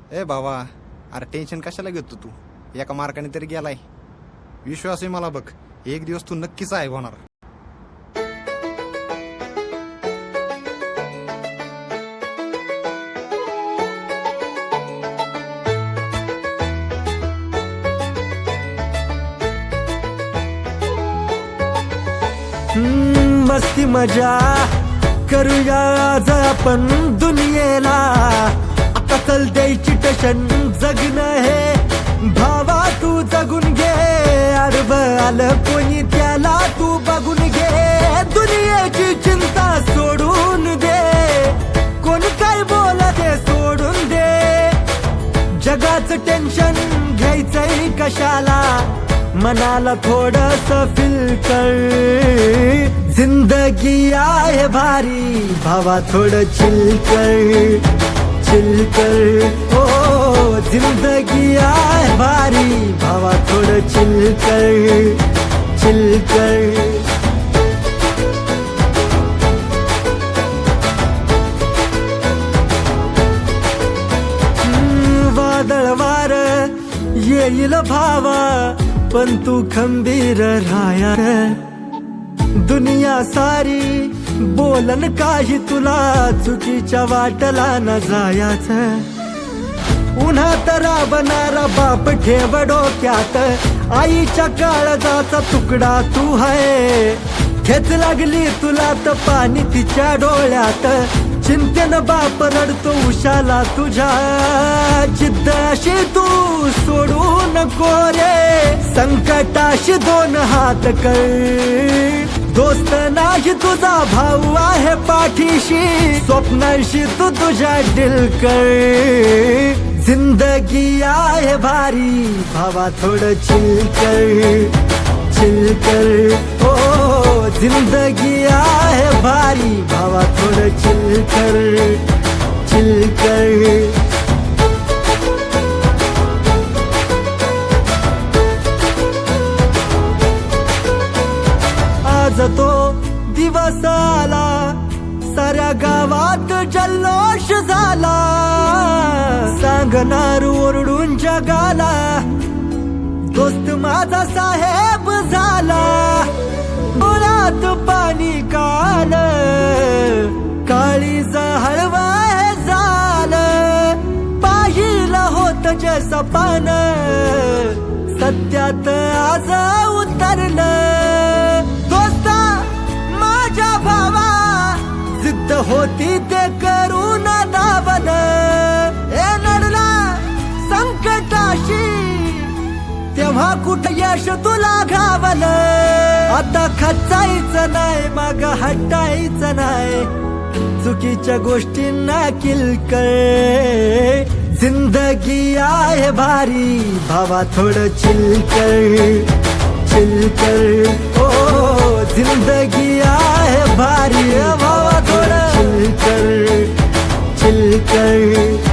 ए बाबा, अरे टेन्शन कशाला घेतो तू? एका मार्काने तरी गेलाय. विश्वास आहे मला, बघ एक दिवस तू नक्कीच आहे होणार. मस्ती मजा करूया आज आपण दुनियेला. आता चल द्यायची टशन जगणं हे भावा, तू जगून घे. अडब आलं कोणी त्याला तू बघून घे. दुनियेची चिंता सोडून दे, कोणी काय बोला ते सोडून दे. जगाचं टेन्शन घ्यायचंय कशाला, मनाला थोडस फील कर. जिंदगी आहे भारी भावा, थोडं चिल कर, चिल कर. हो जिंदगी आहे भारी भावा, थोडं चिल कर, चिल कर. वादळ वार येईल भावा, पण तू खंबीर राया. दुनिया सारी बोलन काही तुला, चुकीच्या वाटला न जायाच. उन्हात राबणारा बाप ठेव डोक्यात, आईच्या काळजाचा तुकडा तू आहे. खेच लागली तुला तर पाणी तिच्या डोळ्यात, चिंतेनं बाप रडतो उशाला तुझ्या. जिद्द अशी तू सोडू नको रे, संकटाशी दोन हात कर. दोस्त नाही तुझा भाऊ आहे पाठीशी, स्वप्नाशी तू तुझ्या दिल कर. जिंदगी आहे भारी भावा, थोडं चिल कर, चिल कर. हो जिंदगी आहे भारी भावा, थोडं चिल कर, चिल कर. आज तो दिवस आला, साऱ्या गावात जल्लोष झाला. सांगणार ओरडून जगाला, दोस्त माझा साहेब झाला. डोळ्यात पाणी काल, काळीज हळवाय झालं. पाहिलं होत जे सपान, सत्यात आज उतरलं. दोस्ता माझ्या भावा, जिद्द होती ते करून दावल. ए लढला संकटाशी, तेव्हा कुठं यश तुला घावल. आता खचायचं नाही, माग हटायचं नाही, चुकीच्या गोष्टींना किलकर. जिंदगी आहे भारी भावा, थोडं चिल कर, चिल कर. ओ जिंदगी आहे भारी भावा, थोडं चिल कर, चिल कर.